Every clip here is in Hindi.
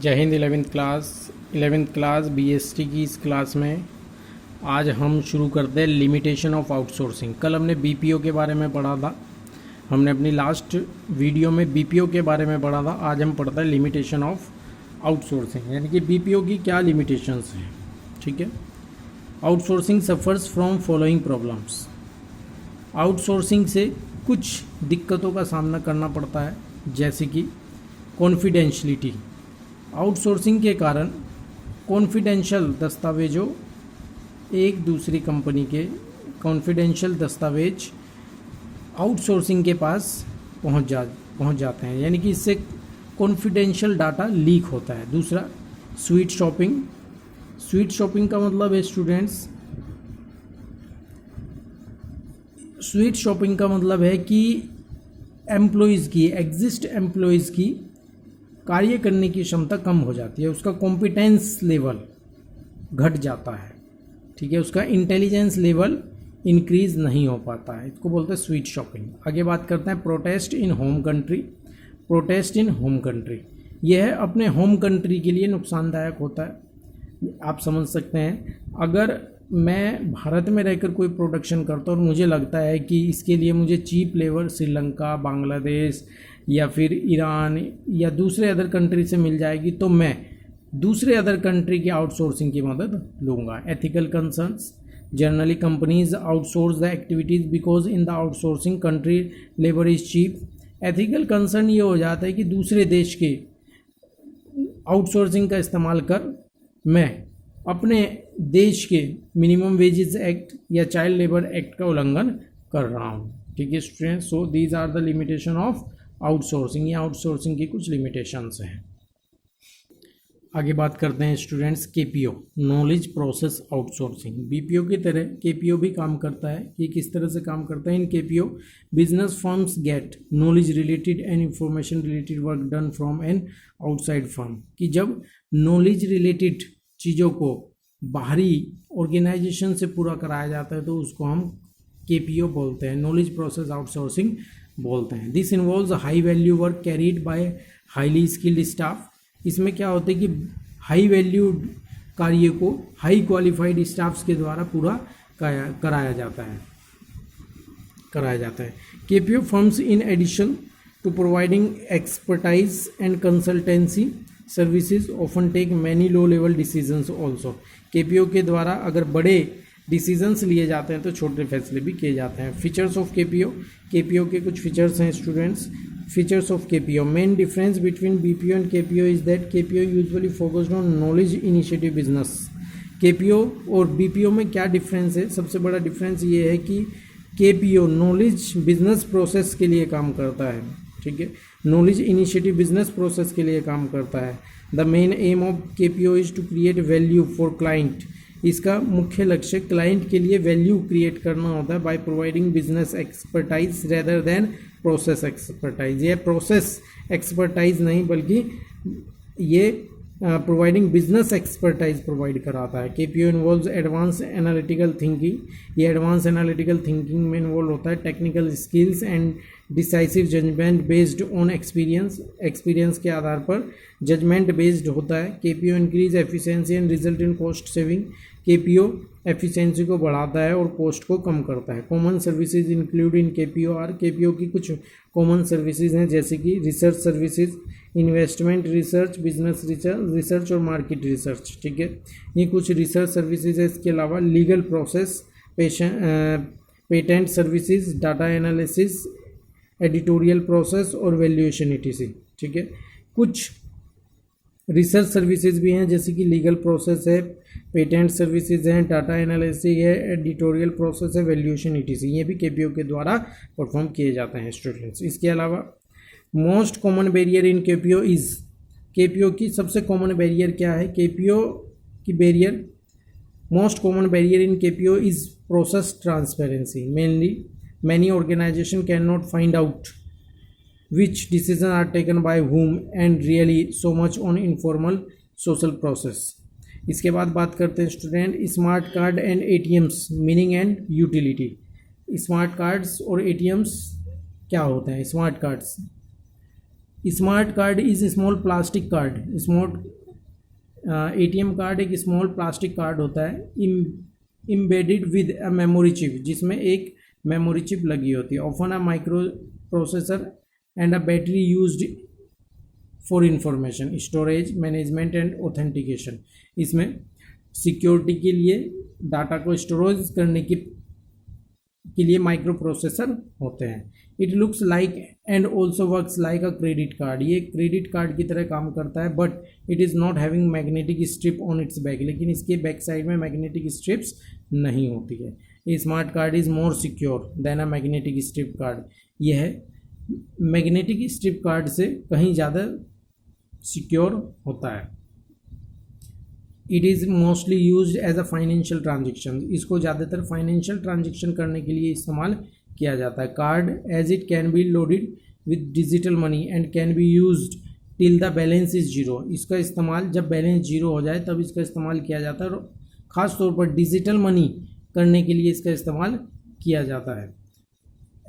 जय हिंद। 11th क्लास बीएसटी की इस क्लास में आज हम शुरू करते हैं लिमिटेशन ऑफ आउटसोर्सिंग। कल हमने बीपीओ के बारे में पढ़ा था, हमने अपनी लास्ट वीडियो में बीपीओ के बारे में पढ़ा था। आज हम पढ़ते हैं लिमिटेशन ऑफ आउटसोर्सिंग, यानी कि बीपीओ की क्या लिमिटेशंस हैं। ठीक है। Outsourcing suffers from following problems. Outsourcing से कुछ दिक्कतों का सामना करना पड़ता है, जैसे कि कॉन्फिडेंशियलिटी। आउटसोर्सिंग के कारण कॉन्फिडेंशियल दस्तावेज़ों, एक दूसरी कंपनी के कॉन्फिडेंशियल दस्तावेज आउटसोर्सिंग के पास पहुंच जाते हैं, यानी कि इससे कॉन्फिडेंशियल डाटा लीक होता है। दूसरा, स्वीट शॉपिंग। स्वीट शॉपिंग का मतलब है स्टूडेंट्स, स्वीट शॉपिंग का मतलब है कि एम्प्लॉयज़ की, एम्प्लॉयज़ की कार्य करने की क्षमता कम हो जाती है, उसका कॉम्पिटेंस लेवल घट जाता है। ठीक है, उसका इंटेलिजेंस लेवल इंक्रीज नहीं हो पाता है, इसको बोलते हैं स्वीट शॉपिंग। आगे बात करते हैं protest in home country. Protest in home country, यह है अपने होम कंट्री के लिए नुकसानदायक होता है। आप समझ सकते हैं, अगर मैं भारत में रहकर कोई प्रोडक्शन करता हूँ और मुझे लगता है कि इसके लिए मुझे चीप लेबर श्रीलंका, बांग्लादेश या फिर ईरान या दूसरे अदर कंट्री से मिल जाएगी, तो मैं दूसरे अदर कंट्री की आउटसोर्सिंग की मदद लूँगा। Ethical concerns. Generally companies outsource the activities because in the outsourcing country labour is cheap. Ethical concern ये हो जाता है कि दूसरे देश के आउटसोर्सिंग का इस्तेमाल कर मैं अपने देश के मिनिमम वेजेस एक्ट या चाइल्ड लेबर एक्ट का उल्लंघन कर रहा हूँ। ठीक है students, so these are the limitation of outsourcing. ये आउटसोर्सिंग की कुछ लिमिटेशंस हैं। आगे बात करते हैं students KPO, knowledge process outsourcing. BPO की तरह केपीओ भी काम करता है। ये किस तरह से काम करता है? In KPO business firms get knowledge related and information related work done from an outside firm. कि जब नॉलेज रिलेटेड चीज़ों को बाहरी ऑर्गेनाइजेशन से पूरा कराया जाता है तो उसको हम केपीओ बोलते हैं, नॉलेज प्रोसेस आउटसोर्सिंग बोलते हैं। This involves high value work carried bye highly skilled staff. इसमें क्या होता है कि हाई वैल्यू कार्य को हाई क्वालिफाइड स्टाफ्स के द्वारा पूरा कराया जाता है। KPO firms in addition to providing expertise and consultancy services often take many low level decisions also. KPO के द्वारा अगर बड़े डिसीजंस लिए जाते हैं तो छोटे फैसले भी किए जाते हैं। Features of KPO. केपीओ के कुछ फीचर्स हैं students. Features of KPO. Main difference between BPO and KPO is that KPO usually focused on knowledge initiative business. KPO और बीपीओ में क्या डिफरेंस है? सबसे बड़ा डिफरेंस ये है कि केपीओ नॉलेज बिजनेस प्रोसेस के लिए काम करता है। ठीक है, नॉलेज इनिशिएटिव बिजनेस प्रोसेस के लिए काम करता है। The main aim of KPO is to create value for client. इसका मुख्य लक्ष्य क्लाइंट के लिए वैल्यू क्रिएट करना होता है by providing business expertise rather than process expertise. ये प्रोसेस एक्सपर्टाइज नहीं बल्कि ये प्रोवाइडिंग बिजनेस एक्सपर्टाइज प्रोवाइड कराता है। KPO involves advance analytical thinking. ये एडवांस एनालिटिकल थिंकिंग में इन्वॉल्व होता है। Technical skills and decisive judgement based on experience. Experience के आधार पर जजमेंट बेस्ड होता है। KPO increase efficiency and result in cost saving. KPO efficiency को बढ़ाता है और कॉस्ट को कम करता है। Common services include in KPO are. KPO की कुछ कॉमन सर्विसेज हैं, जैसे कि research services, investment research, business research और मार्केट रिसर्च। ठीक है, ये कुछ रिसर्च सर्विसेज है। इसके अलावा legal process, patent services, data analysis, editorial process और वैल्यूएशन etc। ठीक है, कुछ रिसर्च सर्विसेज भी हैं, जैसे कि लीगल प्रोसेस है, पेटेंट सर्विसेज हैं, डाटा एनालिसिस है, एडिटोरियल प्रोसेस है, वैल्यूएशन etc। ये भी केपीओ के द्वारा परफॉर्म किए जाते हैं स्टूडेंट्स। इसके अलावा most common barrier in KPO is. KPO की सबसे कॉमन बैरियर क्या है? केपीओ की barrier, most common barrier in KPO is process transparency. Mainly many organizations cannot find out which decisions are taken by whom and really so much on informal social process। इसके बाद बात करते हैं student smart card and ATMs, meaning and utility. Smart cards और एटीएम्स क्या होते हैं? Smart cards smart card is small plastic card. Small ATM card एक स्मॉल प्लास्टिक कार्ड होता है embedded with a memory chip, जिसमें एक मेमोरी चिप लगी होती है। Often a micro processor and a battery used for information storage management and authentication. इसमें सिक्योरिटी के लिए डाटा को स्टोरेज करने के लिए माइक्रो प्रोसेसर होते हैं। It looks like and also works like a credit card. ये क्रेडिट कार्ड की तरह काम करता है, but it is not having magnetic strip on its back. लेकिन इसके बैक साइड में मैग्नेटिक स्ट्रिप्स नहीं होती है। ये smart card is more secure than a magnetic strip card. यह मैग्नेटिक स्ट्रिप कार्ड से कहीं ज़्यादा सिक्योर होता है। It is mostly use as a financial transaction. इसको ज़्यादातर फाइनेंशियल ट्रांजेक्शन करने के लिए इस्तेमाल किया जाता है। Card as it can be loaded with digital money and can be used till the balance is zero. इसका इस्तेमाल जब बैलेंस जीरो हो जाए तब इसका इस्तेमाल किया जाता है, और ख़ास तौर पर डिजिटल मनी करने के लिए इसका इस्तेमाल किया जाता है।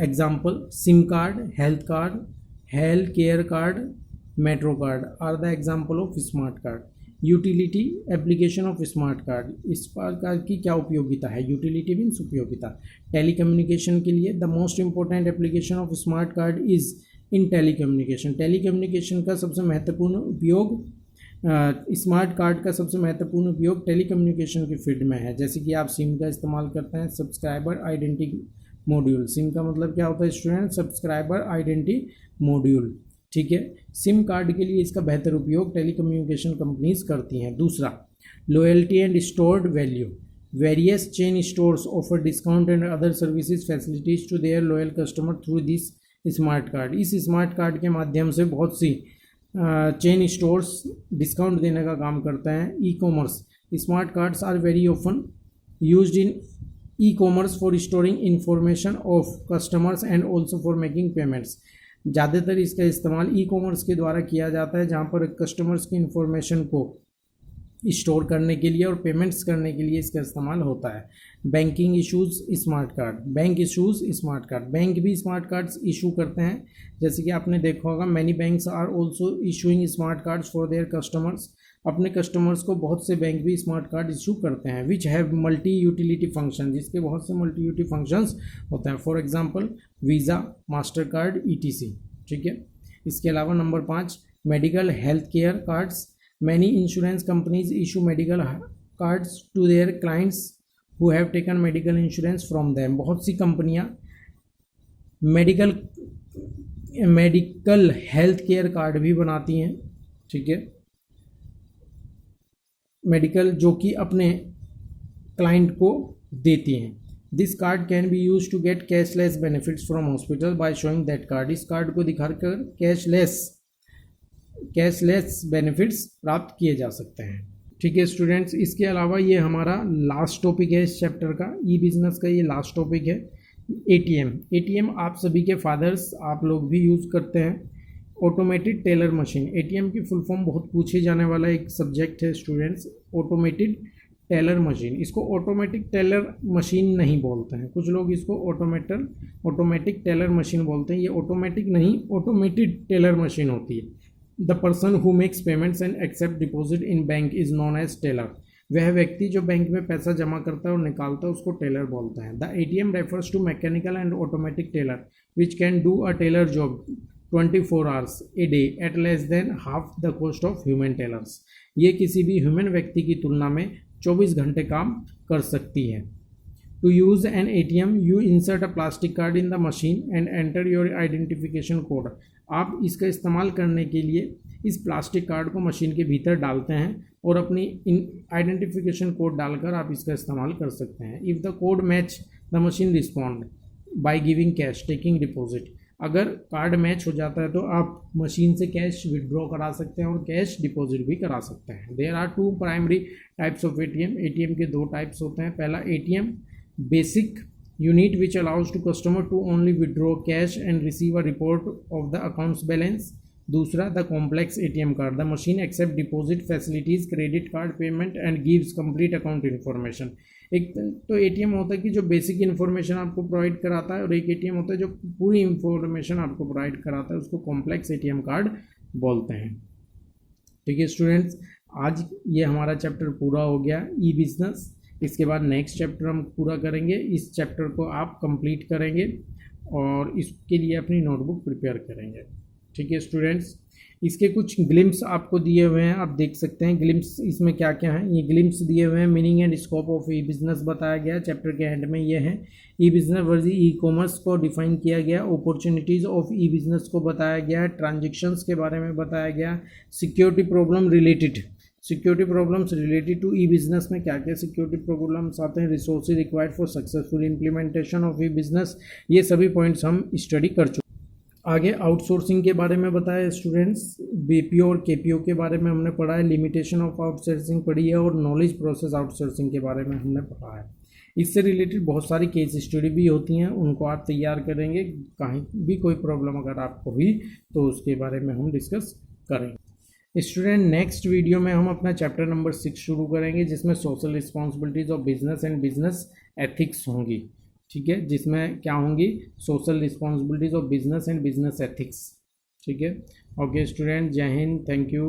Example SIM card, health care card, metro card are the example of smart card. Utility application of smart card. Smart card की क्या उपयोगिता है? यूटिलिटी मीन्स उपयोगिता। टेलीकम्युनिकेशन के लिए the most important application of smart card is in telecommunication. Telecommunication का सबसे महत्वपूर्ण उपयोग स्मार्ट कार्ड का सबसे महत्वपूर्ण उपयोग टेलीकम्युनिकेशन के फील्ड में है। जैसे कि आप सिम का इस्तेमाल करते हैं, सब्सक्राइबर आइडेंटिटी मॉड्यूल। सिम का मतलब क्या होता है स्टूडेंट? Subscriber identity module. ठीक है, सिम कार्ड के लिए इसका बेहतर उपयोग टेलीकम्युनिकेशन कंपनीज करती हैं। दूसरा, loyalty and stored value. Various chain stores offer discount and other services facilities to their loyal customer through this smart card. इस स्मार्ट कार्ड के माध्यम से बहुत सी चेन स्टोर्स डिस्काउंट देने का काम करते हैं। E commerce. Smart cards are very often used in e commerce for storing information of customers and also for making payments. ज़्यादातर इसका इस्तेमाल ई कॉमर्स के द्वारा किया जाता है, जहाँ पर कस्टमर्स की इंफॉर्मेशन को स्टोर करने के लिए और पेमेंट्स करने के लिए इसका इस्तेमाल होता है। Banking issues smart card. Bank issues smart card. Bank भी स्मार्ट कार्ड्स इशू करते हैं, जैसे कि आपने देखा होगा many banks are also issuing smart cards for their customers. अपने कस्टमर्स को बहुत से बैंक भी स्मार्ट कार्ड इशू करते हैं। Which have multi utility function, जिसके बहुत से मल्टी यूटिलिटी फंक्शंस होते हैं। For example Visa, master card, ETC। ठीक है, इसके अलावा number 5, medical health care cards. Many insurance companies issue medical cards to their clients who have taken medical insurance from them. बहुत सी कंपनियां मेडिकल हेल्थ केयर कार्ड भी बनाती हैं। ठीक है, मेडिकल जो कि अपने क्लाइंट को देती हैं। This card can be use to get cashless benefits from hospital by showing that card. इस कार्ड को दिखाकर कैशलेस बेनिफिट्स प्राप्त किए जा सकते हैं। ठीक है स्टूडेंट्स, इसके अलावा ये हमारा लास्ट टॉपिक है इस चैप्टर का। ई बिजनेस का ये लास्ट टॉपिक है। एटीएम आप सभी के फादर्स, आप लोग भी यूज़ करते हैं। Automated teller machine. एटीएम की फुल फॉर्म बहुत पूछे जाने वाला एक सब्जेक्ट है स्टूडेंट्स। ऑटोमेटेड टेलर मशीन, इसको ऑटोमेटिक टेलर मशीन नहीं बोलते हैं, कुछ लोग इसको ऑटोमेटिक टेलर मशीन बोलते हैं। ये ऑटोमेटिक नहीं, ऑटोमेटेड टेलर मशीन होती है। The person who makes payments and accept deposit in bank is known as teller. वह व्यक्ति जो बैंक में पैसा जमा करता है और निकालता है उसको टेलर बोलता है। The ATM refers to mechanical and automatic teller which can do a teller job 24 hours a day at less than half the cost of human tellers. ये किसी भी ह्यूमन व्यक्ति की तुलना में 24 घंटे काम कर सकती है। To use an ATM you insert a plastic card in the machine and enter your identification code. आप इसका इस्तेमाल करने के लिए इस प्लास्टिक कार्ड को मशीन के भीतर डालते हैं और अपनी आइडेंटिफिकेशन कोड डालकर आप इसका इस्तेमाल कर सकते हैं। If the code match the machine respond by giving cash taking deposit. अगर कार्ड मैच हो जाता है तो आप मशीन से कैश विड्रॉ करा सकते हैं और कैश डिपॉजिट भी करा सकते हैं। There are 2 primary types of ATM. ATM के 2 टाइप्स होते हैं। पहला ATM basic unit which allows to customer to only withdraw cash and receive a report of the accounts balance. दूसरा the complex ATM card, the machine accept deposit facilities, credit card payment and gives complete account information. एक तो एटीएम होता है कि जो बेसिक इन्फॉर्मेशन आपको प्रोवाइड कराता है, और एक एटीएम होता है जो पूरी इन्फॉर्मेशन आपको प्रोवाइड कराता है, उसको कॉम्प्लेक्स एटीएम कार्ड बोलते हैं। ठीक है स्टूडेंट्स, आज ये हमारा चैप्टर पूरा हो गया ई बिजनेस। इसके बाद नेक्स्ट चैप्टर हम पूरा करेंगे। इस चैप्टर को आप कंप्लीट करेंगे और इसके लिए अपनी नोटबुक प्रिपेयर करेंगे। ठीक है स्टूडेंट्स, इसके कुछ ग्लिम्स आपको दिए हुए हैं, आप देख सकते हैं ग्लिम्स इसमें क्या क्या है। ये ग्लिम्स दिए हुए हैं, meaning and scope of e business बताया गया चैप्टर के एंड में। ये है ई बिजनेस वर्जी ई कॉमर्स को डिफाइन किया गया, अपॉर्चुनिटीज़ ऑफ ई बिजनेस को बताया गया, ट्रांजेक्शन्स के बारे में बताया गया, security problem related, security problems related to e business में क्या क्या सिक्योरिटी प्रॉब्लम्स आते हैं, resources required for successful implementation of e business, ये सभी पॉइंट्स हम स्टडी कर चुके। आगे आउटसोर्सिंग के बारे में बताया स्टूडेंट्स, बीपीओ और केपीओ के बारे में हमने पढ़ा है, लिमिटेशन ऑफ आउटसोर्सिंग पढ़ी है, और नॉलेज प्रोसेस आउटसोर्सिंग के बारे में हमने पढ़ा है। इससे रिलेटेड बहुत सारी केस स्टडी भी होती हैं, उनको आप तैयार करेंगे। कहीं भी कोई प्रॉब्लम अगर आपको हुई तो उसके बारे में हम डिस्कस करेंगे। स्टूडेंट, नेक्स्ट वीडियो में हम अपना चैप्टर नंबर 6 शुरू करेंगे, जिसमें social responsibilities of business and business ethics होंगी। ठीक है, जिसमें क्या होंगी, social responsibilities of business and business ethics. ठीक है, ओके स्टूडेंट, जय हिंद, थैंक यू।